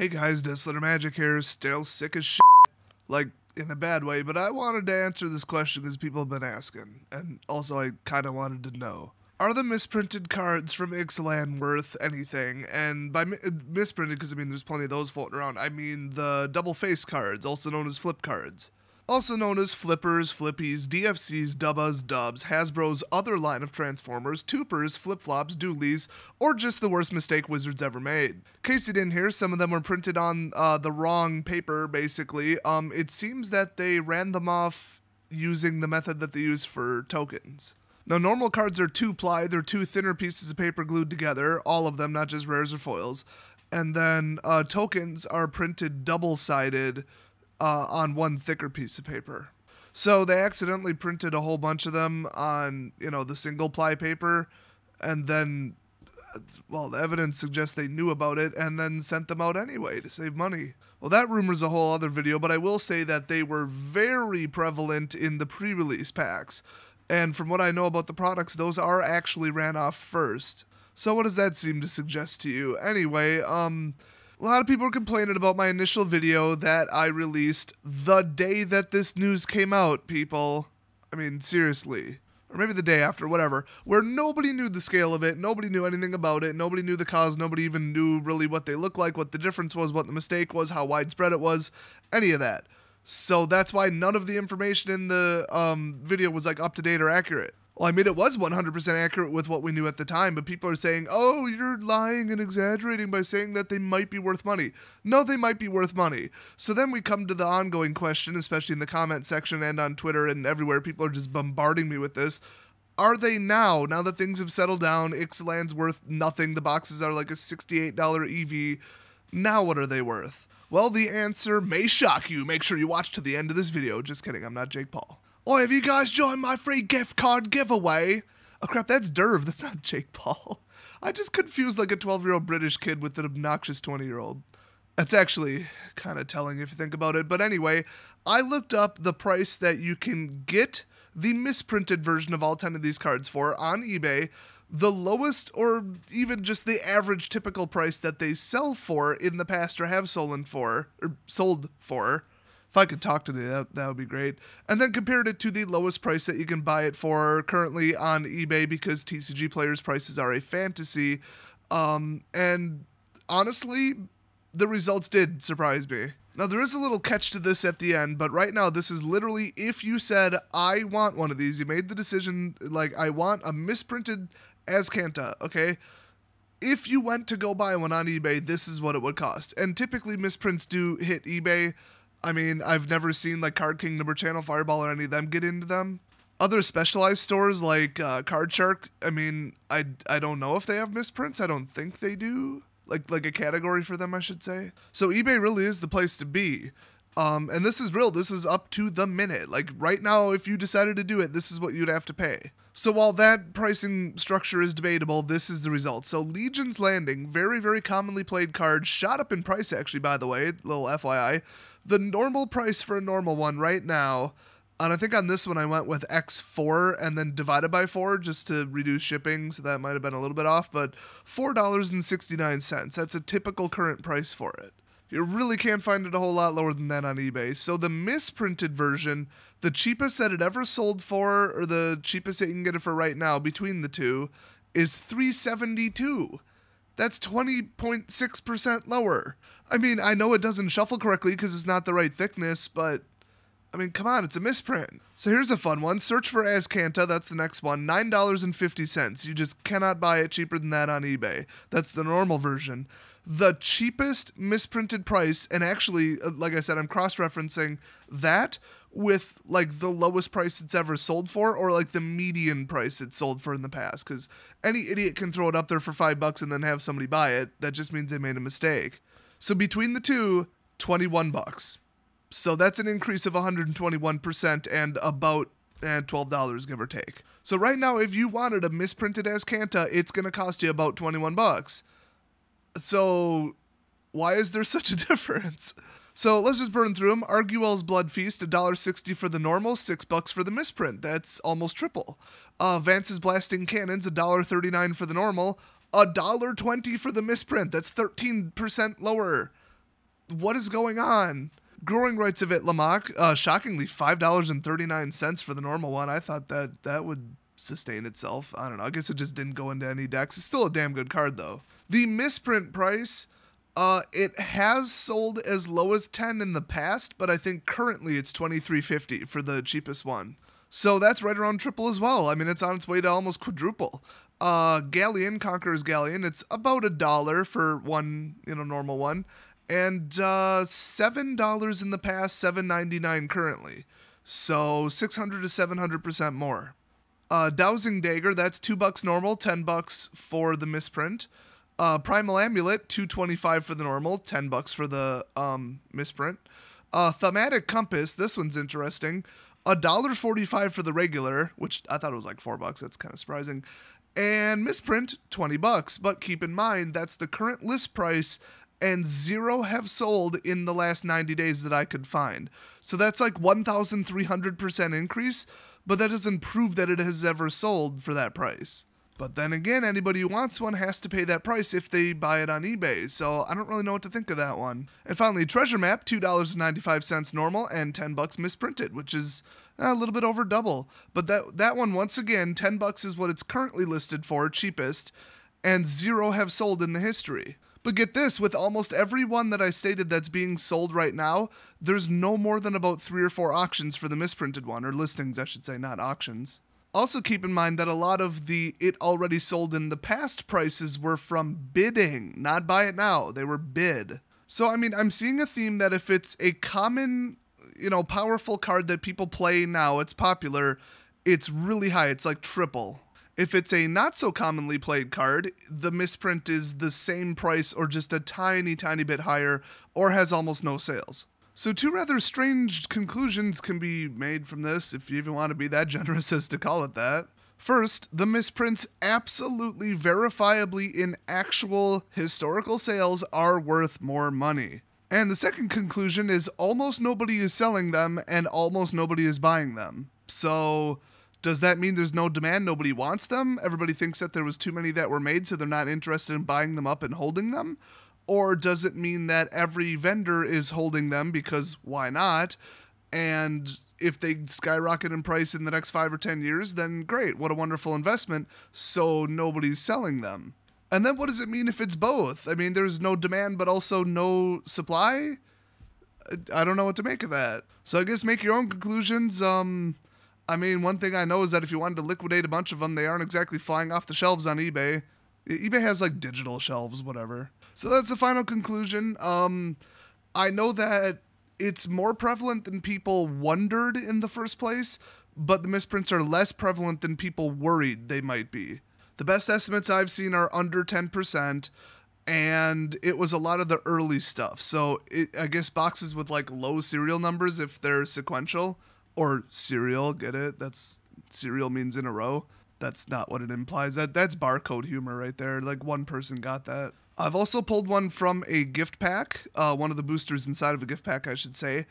Hey guys, Dislitter Magic here, still sick as shit. Like, in a bad way, but I wanted to answer this question because people have been asking, and also I kind of wanted to know. Are the misprinted cards from Ixalan worth anything? And by misprinted, because I mean there's plenty of those floating around, I mean the double face cards, also known as flip cards. Also known as flippers, flippies, DFCs, dubbas, dubs, Hasbro's other line of Transformers, tupers, flip-flops, doolies, or just the worst mistake Wizards ever made. In case you didn't hear, some of them were printed on the wrong paper, basically. It seems that they ran them off using the method that they use for tokens. Now, normal cards are 2-ply, they're 2 thinner pieces of paper glued together, all of them, not just rares or foils. And then tokens are printed double-sided, on one thicker piece of paper. So they accidentally printed a whole bunch of them on, the single ply paper, and then, well, the evidence suggests they knew about it and then sent them out anyway to save money. Well, that rumor's a whole other video, but I will say that they were very prevalent in the pre-release packs. And from what I know about the products, those are actually ran off first. So what does that seem to suggest to you? Anyway, a lot of people are complaining about my initial video that I released the day that this news came out, people. I mean, seriously. Or maybe the day after, whatever. Where nobody knew the scale of it, nobody knew anything about it, nobody knew the cause, nobody even knew really what they looked like, what the difference was, what the mistake was, how widespread it was, any of that. So that's why none of the information in the video was like up to date or accurate. Well, I mean, it was 100% accurate with what we knew at the time, but people are saying, oh, you're lying and exaggerating by saying that they might be worth money. No, they might be worth money. So then we come to the ongoing question, especially in the comment section and on Twitter and everywhere. People are just bombarding me with this. Are they now that things have settled down, Ixalan's worth nothing, the boxes are like a $68 EV, now what are they worth? Well, the answer may shock you. Make sure you watch to the end of this video. Just kidding, I'm not Jake Paul. Oh, have you guys joined my free gift card giveaway? Oh crap, that's Derv, that's not Jake Paul. I just confused like a 12-year-old British kid with an obnoxious 20-year-old. That's actually kind of telling if you think about it. But anyway, I looked up the price that you can get the misprinted version of all 10 of these cards for on eBay. The lowest or even just the average typical price that they sell for in the past or have sold for. If I could talk today, that would be great. And then compared it to the lowest price that you can buy it for currently on eBay, because TCG players' prices are a fantasy. And honestly, the results did surprise me. Now, there is a little catch to this at the end, but right now, this is literally if you said, I want one of these, you made the decision, like, I want a misprinted Azcanta, okay? If you went to go buy one on eBay, this is what it would cost. And typically, misprints do hit eBay. I mean, I've never seen like Card Kingdom or Channel Fireball or any of them get into them. Other specialized stores like Card Shark, I mean, I don't know if they have misprints. I don't think they do. Like a category for them, I should say. So eBay really is the place to be. And this is real. This is up to the minute. Like right now, if you decided to do it, this is what you'd have to pay. So while that pricing structure is debatable, this is the result. So Legion's Landing, very, very commonly played card, shot up in price actually, by the way, little FYI. The normal price for a normal one right now, and I think on this one I went with X4 and then divided by 4 just to reduce shipping, so that might have been a little bit off, but $4.69. That's a typical current price for it. You really can't find it a whole lot lower than that on eBay. So the misprinted version, the cheapest that it ever sold for, or the cheapest that you can get it for right now between the two, is $372. That's 20.6% lower. I mean, I know it doesn't shuffle correctly because it's not the right thickness, but, I mean, come on, it's a misprint. So here's a fun one. Search for Azcanta, that's the next one, $9.50. You just cannot buy it cheaper than that on eBay. That's the normal version. The cheapest misprinted price, and actually, like I said, I'm cross-referencing that with like the lowest price it's ever sold for, or like the median price it's sold for in the past, because any idiot can throw it up there for $5 and then have somebody buy it. That just means they made a mistake. So between the two, $21. So that's an increase of 121% and about $12, give or take. So right now, if you wanted a misprinted Azcanta, it's going to cost you about $21. So why is there such a difference? So let's just burn through them. Arguel's Blood Feast, $1.60 for the normal, $6 for the misprint. That's almost triple. Vance's Blasting Cannons, $1.39 for the normal, $1.20 for the misprint. That's 13% lower. What is going on? Growing rights of it, Lamach, shockingly $5.39 for the normal one. I thought that would sustain itself. I don't know. I guess it just didn't go into any decks. It's still a damn good card, though. The misprint price, it has sold as low as 10 in the past, but I think currently it's $23.50 for the cheapest one. So that's right around triple as well. I mean, it's on its way to almost quadruple. Galleon, Conqueror's Galleon, it's about $1 for one, normal one. And $7 in the past, $7.99 currently. So 600 to 700% more. Dowsing Dagger, that's $2 normal, $10 for the misprint. Primal Amulet, $2.25 for the normal, $10 for the misprint. Thematic Compass, this one's interesting. $1.45 for the regular, which I thought it was like $4. That's kind of surprising. And misprint, $20. But keep in mind, that's the current list price, and 0 have sold in the last 90 days that I could find. So that's like 1,300% increase, but that doesn't prove that it has ever sold for that price. But then again, anybody who wants one has to pay that price if they buy it on eBay, so I don't really know what to think of that one. And finally, Treasure Map, $2.95 normal and $10 misprinted, which is a little bit over double. But that one, once again, $10 is what it's currently listed for, cheapest, and 0 have sold in the history. But get this, with almost every one that I stated that's being sold right now, there's no more than about 3 or 4 auctions for the misprinted one, or listings, I should say, not auctions. Also keep in mind that a lot of the it already sold in the past prices were from bidding, not buy it now, they were bid. So I mean, I'm seeing a theme that if it's a common, powerful card that people play now, it's popular, it's really high, it's like triple. If it's a not so commonly played card, the misprint is the same price or just a tiny, tiny bit higher, or has almost no sales. So 2 rather strange conclusions can be made from this, if you even want to be that generous as to call it that. First, the misprints absolutely verifiably in actual historical sales are worth more money. And the second conclusion is almost nobody is selling them and almost nobody is buying them. So does that mean there's no demand, nobody wants them? Everybody thinks that there was too many that were made, so they're not interested in buying them up and holding them? Or does it mean that every vendor is holding them because why not? And if they skyrocket in price in the next 5 or 10 years, then great, what a wonderful investment, so nobody's selling them. And then what does it mean if it's both? I mean, there's no demand but also no supply? I don't know what to make of that. So I guess make your own conclusions. I mean, one thing I know is that if you wanted to liquidate a bunch of them, they aren't exactly flying off the shelves on eBay. eBay has like digital shelves, whatever. So that's the final conclusion. I know that it's more prevalent than people wondered in the first place, but the misprints are less prevalent than people worried they might be. The best estimates I've seen are under 10%, and it was a lot of the early stuff. So I guess boxes with like low serial numbers if they're sequential, or serial, get it? That's serial means in a row. That's not what it implies. That's barcode humor right there. Like one person got that. I've also pulled one from a gift pack, one of the boosters inside of a gift pack, I should say,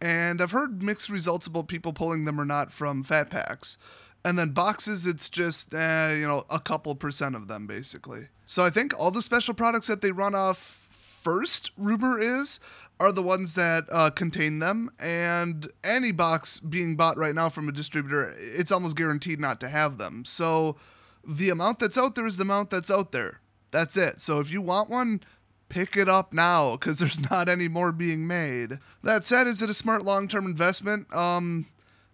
and I've heard mixed results about people pulling them or not from fat packs. And then boxes, it's just, a couple percent of them, basically. So I think all the special products that they run off first, rumor is, are the ones that contain them, and any box being bought right now from a distributor, it's almost guaranteed not to have them. So the amount that's out there is the amount that's out there. That's it. So if you want one, pick it up now, because there's not any more being made. That said, is it a smart long-term investment?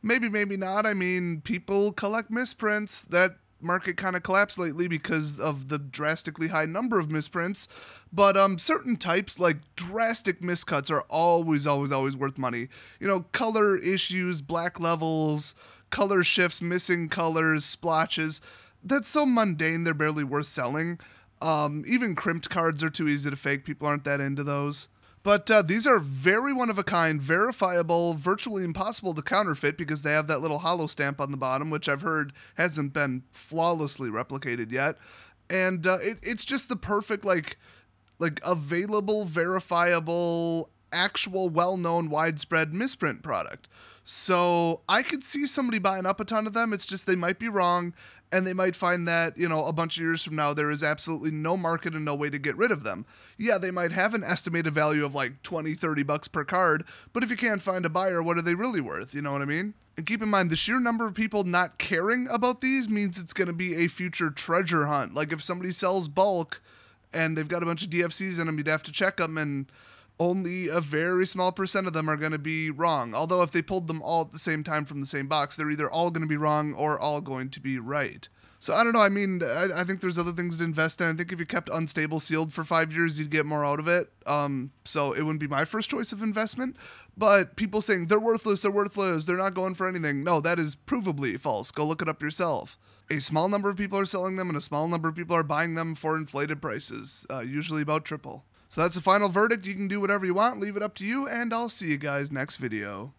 Maybe, maybe not. I mean, people collect misprints. That market kind of collapsed lately because of the drastically high number of misprints. But certain types, like drastic miscuts, are always worth money. Color issues, black levels, color shifts, missing colors, splotches. That's so mundane, they're barely worth selling. Even crimped cards are too easy to fake. People aren't that into those. But these are very one-of-a-kind, verifiable, virtually impossible to counterfeit because they have that little hollow stamp on the bottom, which I've heard hasn't been flawlessly replicated yet. And it's just the perfect, like available, verifiable, actual, well-known, widespread misprint product. So I could see somebody buying up a ton of them. It's just they might be wrong. and they might find that, you know, a bunch of years from now, there is absolutely no market and no way to get rid of them. Yeah, they might have an estimated value of like 20, 30 bucks per card, but if you can't find a buyer, what are they really worth? You know what I mean? And keep in mind, the sheer number of people not caring about these means it's going to be a future treasure hunt. Like if somebody sells bulk and they've got a bunch of DFCs in them, you'd have to check them, and only a very small percent of them are going to be wrong. Although if they pulled them all at the same time from the same box, they're either all going to be wrong or all going to be right. So I don't know. I mean, I think there's other things to invest in. I think if you kept Unstable sealed for 5 years, you'd get more out of it. So it wouldn't be my first choice of investment. But people saying they're worthless, they're not going for anything. No, that is provably false. Go look it up yourself. A small number of people are selling them and a small number of people are buying them for inflated prices, usually about triple. So that's the final verdict. You can do whatever you want, leave it up to you, and I'll see you guys next video.